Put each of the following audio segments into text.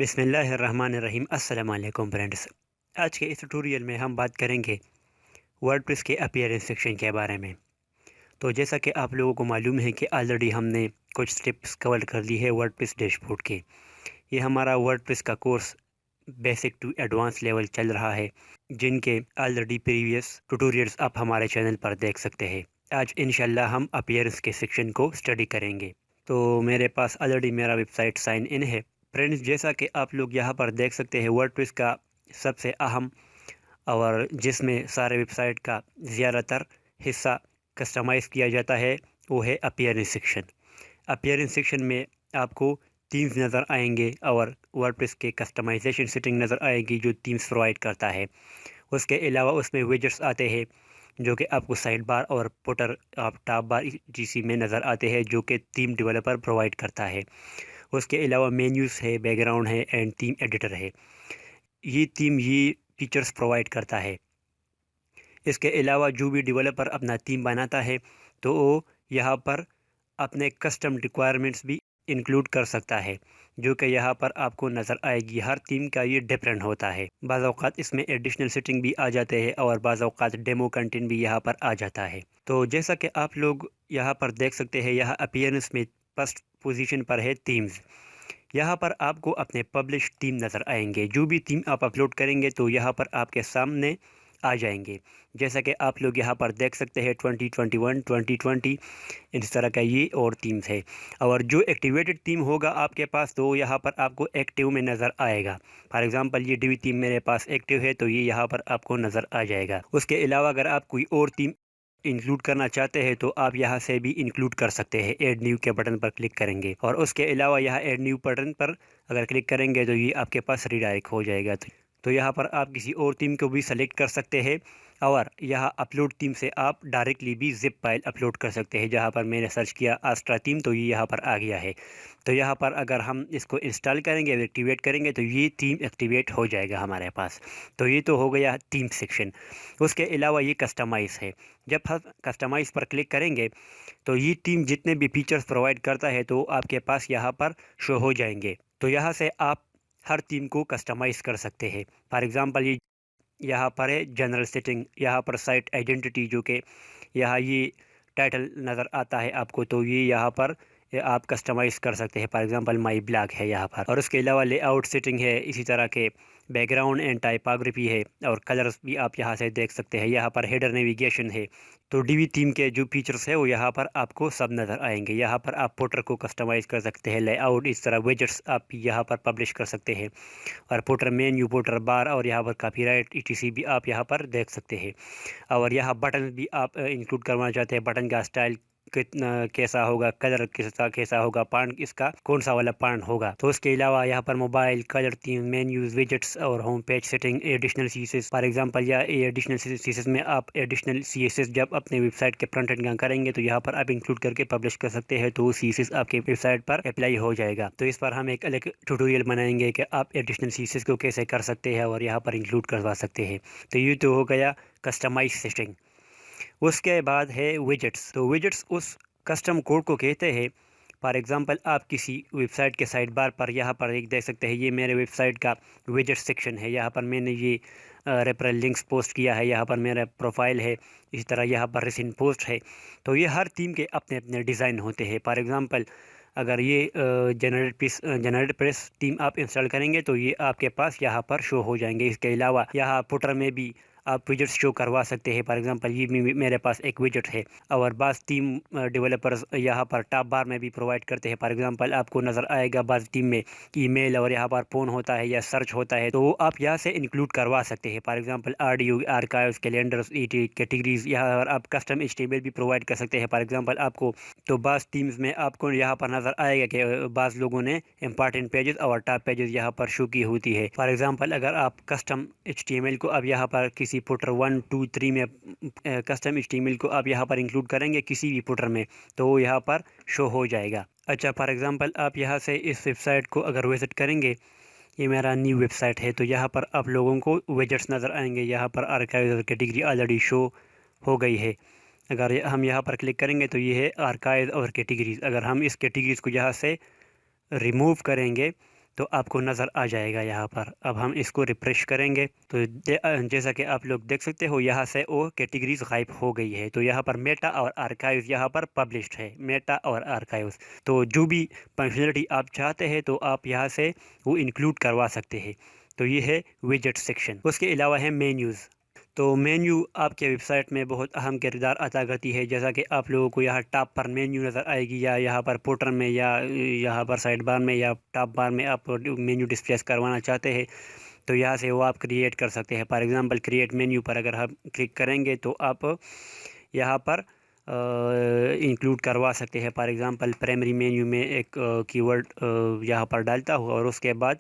بسم اللہ الرحمن الرحیم۔ السلام علیکم فرینڈس۔ آج کے اس ٹیوٹوریل میں ہم بات کریں گے ورڈپریس کے اپیئرنس سیکشن کے بارے میں۔ تو جیسا کہ آپ لوگوں کو معلوم ہے کہ آلریڈی ہم نے کچھ سٹیپس کور کر لی ہے ورڈپریس ڈیش بورڈ کے۔ یہ ہمارا ورڈپریس کا course basic to advance level چل رہا ہے، جن کے آلریڈی پریویس ٹیوٹوریلز آپ ہمارے چینل پر دیکھ سکتے ہیں۔ آج انشاءاللہ ہم اپیئرنس کے سیکشن کو اسٹڈی کریں گے۔ تو میرے پاس آلریڈی میرا ویب سائٹ سائن ان ہے۔ فرینڈز، جیسا کہ آپ لوگ یہاں پر دیکھ سکتے ہیں، ورڈپریس کا سب سے اہم اور جس میں سارے ویب سائٹ کا زیادہ تر حصہ کسٹمائز کیا جاتا ہے وہ ہے اپیئرنس سیکشن۔ اپیئرنس سیکشن میں آپ کو تھیمز نظر آئیں گے اور ورڈپریس کے کسٹمائزیشن سیٹنگ نظر آئے گی جو تھیمز پرووائڈ کرتا ہے۔ اس کے علاوہ اس میں ویجٹس آتے ہیں جو کہ آپ کو سائڈ بار اور پوٹر ٹاپ بار GC میں نظر آتے ہیں، جو کہ تھیم ڈیولپر پرووائڈ کرتا ہے۔ اس کے علاوہ مینیوز ہے، بیک گراؤنڈ ہے اینڈ تھیم ایڈیٹر ہے۔ یہ تھیم یہ فیچرز پرووائڈ کرتا ہے۔ اس کے علاوہ جو بھی ڈیولپر اپنا تھیم بناتا ہے تو وہ یہاں پر اپنے کسٹم ریکوائرمنٹس بھی انکلوڈ کر سکتا ہے، جو کہ یہاں پر آپ کو نظر آئے گی۔ ہر تھیم کا یہ ڈفرینٹ ہوتا ہے۔ بعض اوقات اس میں ایڈیشنل سیٹنگ بھی آ جاتے ہیں اور بعض اوقات ڈیمو کنٹینٹ بھی یہاں پر آ جاتا ہے۔ تو جیسا کہ آپ لوگ یہاں پر دیکھ سکتے ہیں، یہاں اپیئرنس میں فرسٹ پوزیشن پر ہے تھیمز۔ یہاں پر آپ کو اپنے پبلش تھیم نظر آئیں گے۔ جو بھی تھیم آپ اپلوڈ کریں گے تو یہاں پر آپ کے سامنے آ جائیں گے، جیسا کہ آپ لوگ یہاں پر دیکھ سکتے ہیں 2021 2020 اس طرح کا یہ اور تھیمز ہے۔ اور جو ایکٹیویٹڈ تھیم ہوگا آپ کے پاس تو یہاں پر آپ کو ایکٹیو میں نظر آئے گا۔ فار ایگزامپل یہ ڈیوی تھیم میرے پاس ایکٹیو ہے تو یہ یہاں پر آپ کو نظر آ جائے گا۔ اس کے علاوہ اگر آپ کوئی اور تھیم انکلوڈ کرنا چاہتے ہیں تو آپ یہاں سے بھی انکلوڈ کر سکتے ہیں۔ ایڈ نیو کے بٹن پر کلک کریں گے اور اس کے علاوہ یہاں ایڈ نیو بٹن پر اگر کلک کریں گے تو یہ آپ کے پاس ریڈائریکٹ ہو جائے گا۔ تو یہاں پر آپ کسی اور تھیم کو بھی سلیکٹ کر سکتے ہیں اور یہاں اپلوڈ تھیم سے آپ ڈائریکٹلی بھی زپ فائل اپلوڈ کر سکتے ہیں۔ جہاں پر میں نے سرچ کیا آسٹرا تھیم تو یہ یہاں پر آ گیا ہے۔ تو یہاں پر اگر ہم اس کو انسٹال کریں گے، ایکٹیویٹ کریں گے تو یہ تھیم ایکٹیویٹ ہو جائے گا ہمارے پاس۔ تو یہ تو ہو گیا تھیم سیکشن۔ اس کے علاوہ یہ کسٹمائز ہے۔ جب ہم کسٹمائز پر کلک کریں گے تو یہ تھیم جتنے بھی فیچرز پرووائڈ کرتا ہے تو آپ کے پاس یہاں پر شو ہو جائیں گے۔ تو یہاں سے آپ ہر تھیم کو کسٹمائز کر سکتے ہیں۔ فار ایگزامپل یہاں پر ہے جنرل سیٹنگ، یہاں پر سائٹ آئیڈینٹی، جو کہ یہاں یہ ٹائٹل نظر آتا ہے آپ کو، تو یہ یہاں پر آپ کسٹمائز کر سکتے ہیں۔ فار ایگزامپل مائی بلاگ ہے یہاں پر۔ اور اس کے علاوہ لے آؤٹ سیٹنگ ہے، اسی طرح کے بیک گراؤنڈ اینڈ ٹائپاگرافی ہے اور کلرز بھی آپ یہاں سے دیکھ سکتے ہیں۔ یہاں پر ہیڈر نیویگیشن ہے۔ تو ڈی وی تھیم کے جو فیچرز ہے وہ یہاں پر آپ کو سب نظر آئیں گے۔ یہاں پر آپ پوٹر کو کسٹمائز کر سکتے ہیں، لے آؤٹ، اس طرح ویجٹس آپ یہاں پر پبلش کر سکتے ہیں اور پوٹر مینیو، پوٹر بار اور یہاں پر کاپی رائٹ ETC بھی آپ یہاں پر دیکھ سکتے ہیں۔ اور یہاں بٹن بھی آپ انکلوڈ کروانا چاہتے ہیں، بٹن کا اسٹائل کتنا کیسا ہوگا، کلر کیسا ہوگا، پانٹ اس کا کون سا والا پانٹ ہوگا۔ تو اس کے علاوہ یہاں پر mobile, colour theme, menus, widgets اور home page setting, additional CSS۔ For example یا ایڈیشنل CSS میں آپ ایڈیشنل CSS جب اپنے ویب سائٹ کے فرنٹ اینڈ کا کریں گے تو یہاں پر آپ انکلوڈ کر کے پبلش کر سکتے ہیں، تو وہ CSS آپ کے ویب سائٹ پر اپلائی ہو جائے گا۔ تو اس پر ہم ایک الگ ٹیوٹوریل بنائیں گے کہ آپ ایڈیشنل CSS کو کیسے کر سکتے ہیں اور یہاں پر انکلوڈ کروا سکتے ہیں۔ تو یہ تو ہو گیا کسٹمائز سیٹنگ۔ اس کے بعد ہے ویجٹس۔ تو ویجٹس اس کسٹم کوڈ کو کہتے ہیں۔ فار ایگزامپل آپ کسی ویب سائٹ کے سائڈ بار پر یہاں پر ایک دیکھ سکتے ہیں، یہ میرے ویب سائٹ کا ویجٹ سیکشن ہے۔ یہاں پر میں نے یہ ریفرل لنکس پوسٹ کیا ہے، یہاں پر میرا پروفائل ہے، اسی طرح یہاں پر ریسنٹ پوسٹ ہے۔ تو یہ ہر تھیم کے اپنے اپنے ڈیزائن ہوتے ہیں۔ فار ایگزامپل اگر یہ جنریٹ پریس تھیم آپ انسٹال کریں گے تو یہ آپ کے پاس یہاں پر شو ہو جائیں گے۔ اس کے علاوہ یہاں پوٹر میں بھی آپ ویجٹس شو کروا سکتے ہیں۔ فار ایگزامپل یہ میرے پاس ایک ویجٹ ہے اور بعض تھیم ڈیولپرز یہاں پر ٹاپ بار میں بھی پرووائڈ کرتے ہیں۔ فار ایگزامپل آپ کو نظر آئے گا بعض تھیم میں ای میل اور یہاں پر فون ہوتا ہے یا سرچ ہوتا ہے، تو وہ آپ یہاں سے انکلوڈ کروا سکتے ہیں۔ For example audio, archives, calendars, categories, یہاں پر آپ کسٹم HTML بھی پرووائڈ کر سکتے ہیں۔ فار ایگزامپل آپ کو تو بعض تھیمز میں آپ کو یہاں پر نظر آئے گا کہ بعض لوگوں نے امپارٹنٹ پیجز اور ٹاپ پیجز یہاں پر شو کی ہوتی ہے۔ فار ایگزامپل اگر آپ کسٹم HTML کو اب یہاں پر کسی پوٹر 1 2 3 میں کسٹم HTML کو آپ یہاں پر انکلوڈ کریں گے کسی بھی پوٹر میں تو وہ یہاں پر شو ہو جائے گا۔ اچھا، فار ایگزامپل آپ یہاں سے اس ویب سائٹ کو اگر وزٹ کریں گے، یہ میرا نیو ویب سائٹ ہے، تو یہاں پر آپ لوگوں کو ویجٹس نظر آئیں گے۔ یہاں پر آرکائیوز اور کیٹیگری آلریڈی شو ہو گئی ہے۔ اگر ہم یہاں پر کلک کریں گے تو یہ ہے آرکائیوز اور کیٹیگریز۔ اگر ہم اس کیٹیگریز کو یہاں سے ریموو کریں گے تو آپ کو نظر آ جائے گا یہاں پر۔ اب ہم اس کو ریفریش کریں گے تو جیسا کہ آپ لوگ دیکھ سکتے ہو یہاں سے وہ کیٹیگریز غائب ہو گئی ہے۔ تو یہاں پر میٹا اور آرکائیوز یہاں پر پبلشڈ ہے، میٹا اور آرکائیوز۔ تو جو بھی فنکشنلٹی آپ چاہتے ہیں تو آپ یہاں سے وہ انکلوڈ کروا سکتے ہیں۔ تو یہ ہے ویجٹ سیکشن۔ اس کے علاوہ ہے مینیوز۔ تو مینیو آپ کے ویب سائٹ میں بہت اہم کردار ادا کرتی ہے، جیسا کہ آپ لوگوں کو یہاں ٹاپ پر مینیو نظر آئے گی، یا یہاں پر پوٹر میں، یا یہاں پر سائڈ بار میں، یا ٹاپ بار میں آپ مینیو ڈسپلے کروانا چاہتے ہیں تو یہاں سے وہ آپ کریٹ کر سکتے ہیں۔ فار ایگزامپل کریٹ مینیو پر اگر ہم کلک کریں گے تو آپ یہاں پر انکلوڈ کروا سکتے ہیں۔ فار ایگزامپل پرائمری مینیو میں ایک کی ورڈ یہاں پر ڈالتا ہوں اور اس کے بعد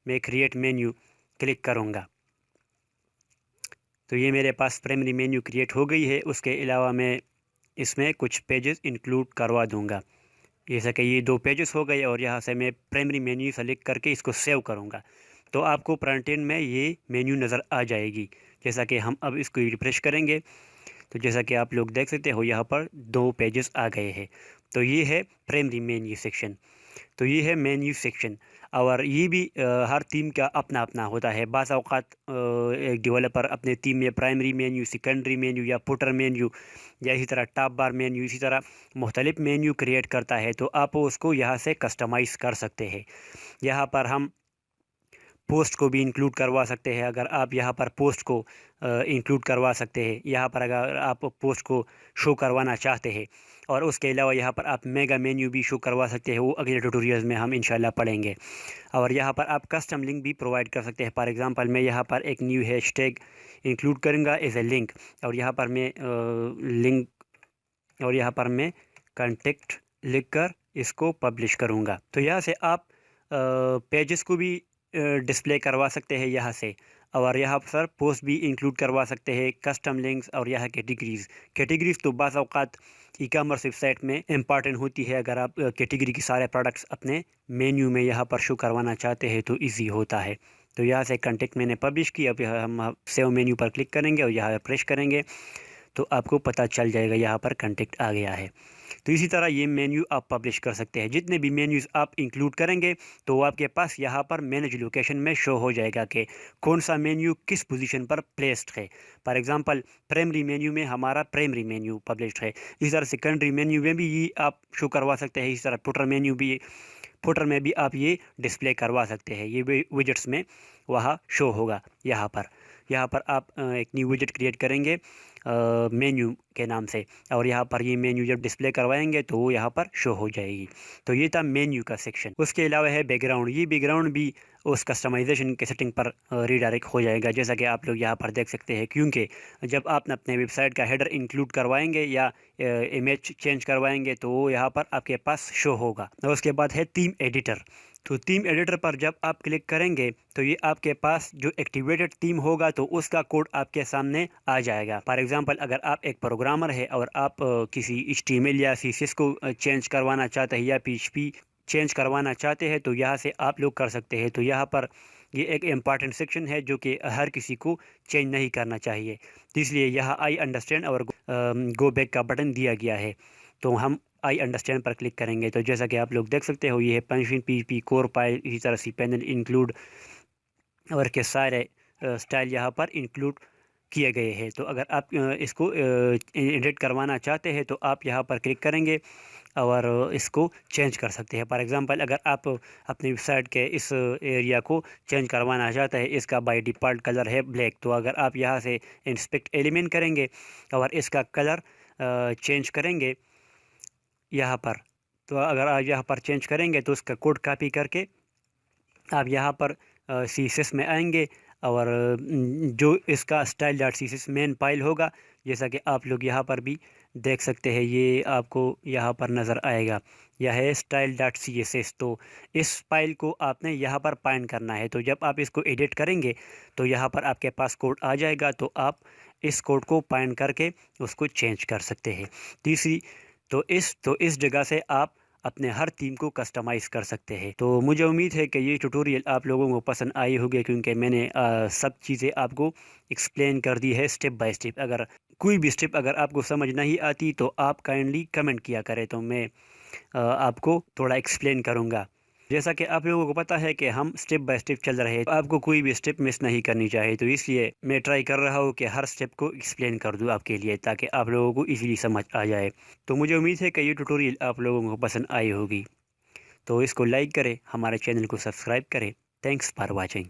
میں کریٹ مینیو کلک کروں گا تو یہ میرے پاس پرائمری مینیو کریٹ ہو گئی ہے۔ اس کے علاوہ میں اس میں کچھ پیجز انکلوڈ کروا دوں گا، جیسا کہ یہ 2 پیجز ہو گئے، اور یہاں سے میں پرائمری مینیو سلیکٹ کر کے اس کو سیو کروں گا تو آپ کو فرنٹ اینڈ میں یہ مینیو نظر آ جائے گی۔ جیسا کہ ہم اب اس کو ریفریش کریں گے تو جیسا کہ آپ لوگ دیکھ سکتے ہو یہاں پر 2 پیجز آ گئے ہیں۔ تو یہ ہے پرائمری مینیو سیکشن۔ تو یہ ہے مینیو سیکشن، اور یہ بھی ہر تھیم کا اپنا اپنا ہوتا ہے۔ بعض اوقات ایک ڈیولپر اپنے تھیم میں پرائمری مینیو، سیکنڈری مینیو، یا پوٹر مینیو، یا اسی طرح ٹاپ بار مینیو، اسی طرح مختلف مینیو کریٹ کرتا ہے تو آپ اس کو یہاں سے کسٹمائز کر سکتے ہیں۔ یہاں پر ہم پوسٹ کو بھی انکلوڈ کروا سکتے ہیں، اگر آپ یہاں پر پوسٹ کو انکلوڈ کروا سکتے ہیں، یہاں پر اگر آپ پوسٹ کو شو کروانا چاہتے ہیں، اور اس کے علاوہ یہاں پر آپ میگا مینیو بھی شو کروا سکتے ہیں، وہ اگلے ٹیوٹوریلز میں ہم انشاءاللہ پڑھیں گے۔ اور یہاں پر آپ کسٹم لنک بھی پرووائڈ کر سکتے ہیں۔ فار ایگزامپل میں یہاں پر ایک نیو ہیش ٹیگ انکلوڈ کروں گا ایز اے لنک، اور یہاں پر میں لنک، اور یہاں پر میں کنٹیکٹ لکھ کر اس کو پبلش کروں گا۔ تو یہاں سے آپ پیجز کو بھی ڈسپلے کروا سکتے ہیں یہاں سے، اور یہاں پر پوسٹ بھی انکلوڈ کروا سکتے ہیں، کسٹم لنکس، اور یہاں کیٹیگریز تو بعض اوقات ای کامرس ویب سائٹ میں امپارٹنٹ ہوتی ہے۔ اگر آپ کیٹیگری کی سارے پروڈکٹس اپنے مینیو میں یہاں پر شو کروانا چاہتے ہیں تو ایزی ہوتا ہے۔ تو یہاں سے کنٹیکٹ میں نے پبلش کیا، اب ہم سیو مینیو پر کلک کریں گے اور یہاں پریس کریں گے تو آپ کو پتہ چل جائے گا یہاں پر کنٹیکٹ آ گیا ہے۔ تو اسی طرح یہ مینیو آپ پبلش کر سکتے ہیں۔ جتنے بھی مینیوز آپ انکلوڈ کریں گے تو وہ آپ کے پاس یہاں پر مینیج لوکیشن میں شو ہو جائے گا کہ کون سا مینیو کس پوزیشن پر پلیسڈ ہے۔ فار ایگزامپل پرائمری مینیو میں ہمارا پرائمری مینیو پبلشڈ ہے، اسی طرح سیکنڈری مینیو میں بھی یہ آپ شو کروا سکتے ہیں، اسی طرح فوٹر میں بھی آپ یہ ڈسپلے کروا سکتے ہیں۔ یہ ویجٹس میں وہاں شو ہوگا۔ یہاں پر آپ ایک نیو ویجٹ کریٹ کریں گے مینیو کے نام سے، اور یہاں پر یہ مینیو جب ڈسپلے کروائیں گے تو وہ یہاں پر شو ہو جائے گی۔ تو یہ تھا مینیو کا سیکشن۔ اس کے علاوہ ہے بیک گراؤنڈ۔ یہ بیک گراؤنڈ بھی اس کسٹمائزیشن کے سیٹنگ پر ریڈائریکٹ ہو جائے گا، جیسا کہ آپ لوگ یہاں پر دیکھ سکتے ہیں، کیونکہ جب آپ اپنے ویب سائٹ کا ہیڈر انکلوڈ کروائیں گے یا امیج چینج کروائیں گے تو وہ یہاں پر آپ کے پاس شو ہوگا۔ اور اس کے بعد ہے تھیم ایڈیٹر۔ تو تھیم ایڈیٹر پر جب آپ کلک کریں گے تو یہ آپ کے پاس جو ایکٹیویٹڈ تھیم ہوگا تو اس کا کوڈ آپ کے سامنے آ جائے گا۔ فار ایگزامپل اگر آپ ایک پروگرامر ہے اور آپ کسی HTML یا CSS کو چینج کروانا چاہتے ہیں، یا PHP چینج کروانا چاہتے ہیں تو یہاں سے آپ لوگ کر سکتے ہیں۔ تو یہاں پر یہ ایک امپارٹنٹ سیکشن ہے جو کہ ہر کسی کو چینج نہیں کرنا چاہیے، اس لیے یہاں آئی انڈرسٹینڈ اور گو بیک کا بٹن دیا گیا ہے۔ تو ہم آئی انڈرسٹینڈ پر کلک کریں گے تو جیسا کہ آپ لوگ دیکھ سکتے ہو یہ ہے فنکشن PHP کور فائل، اسی طرح سی پینل انکلوڈ، اور کے سارے سٹائل یہاں پر انکلوڈ کیے گئے ہیں۔ تو اگر آپ اس کو ایڈٹ کروانا چاہتے ہیں تو آپ یہاں پر کلک کریں گے اور اس کو چینج کر سکتے ہیں۔ فار ایگزامپل اگر آپ اپنی ویب سائٹ کے اس ایریا کو چینج کروانا چاہتے ہیں، اس کا بائی ڈیفالٹ کلر ہے بلیک، تو اگر آپ یہاں سے انسپیکٹ ایلیمنٹ کریں گے اور اس کا کلر چینج کریں گے یہاں پر، تو اگر آپ یہاں پر چینج کریں گے تو اس کا کوڈ کاپی کر کے آپ یہاں پر CSS میں آئیں گے، اور جو اس کا style.css مین فائل ہوگا، جیسا کہ آپ لوگ یہاں پر بھی دیکھ سکتے ہیں، یہ آپ کو یہاں پر نظر آئے گا، یہ ہے style.css۔ تو اس فائل کو آپ نے یہاں پر پائنٹ کرنا ہے۔ تو جب آپ اس کو ایڈٹ کریں گے تو یہاں پر آپ کے پاس کوڈ آ جائے گا، تو آپ اس کوڈ کو پائنٹ کر کے اس کو چینج کر سکتے ہیں۔ تو اس جگہ سے آپ اپنے ہر تھیم کو کسٹمائز کر سکتے ہیں۔ تو مجھے امید ہے کہ یہ ٹیوٹوریل آپ لوگوں کو پسند آئی ہوگی، کیونکہ میں نے سب چیزیں آپ کو ایکسپلین کر دی ہے اسٹیپ بائی اسٹیپ۔ اگر کوئی بھی اسٹیپ اگر آپ کو سمجھ نہیں آتی تو آپ کائنڈلی کمنٹ کیا کریں، تو میں آپ کو تھوڑا ایکسپلین کروں گا۔ جیسا کہ آپ لوگوں کو پتہ ہے کہ ہم سٹیپ بائی سٹیپ چل رہے ہیں، آپ کو کوئی بھی سٹیپ مس نہیں کرنی چاہیے، تو اس لیے میں ٹرائی کر رہا ہوں کہ ہر سٹیپ کو ایکسپلین کر دوں آپ کے لیے، تاکہ آپ لوگوں کو ایزیلی سمجھ آ جائے۔ تو مجھے امید ہے کہ یہ ٹیوٹوریل آپ لوگوں کو پسند آئی ہوگی، تو اس کو لائک کریں، ہمارے چینل کو سبسکرائب کریں۔ Thanks for watching.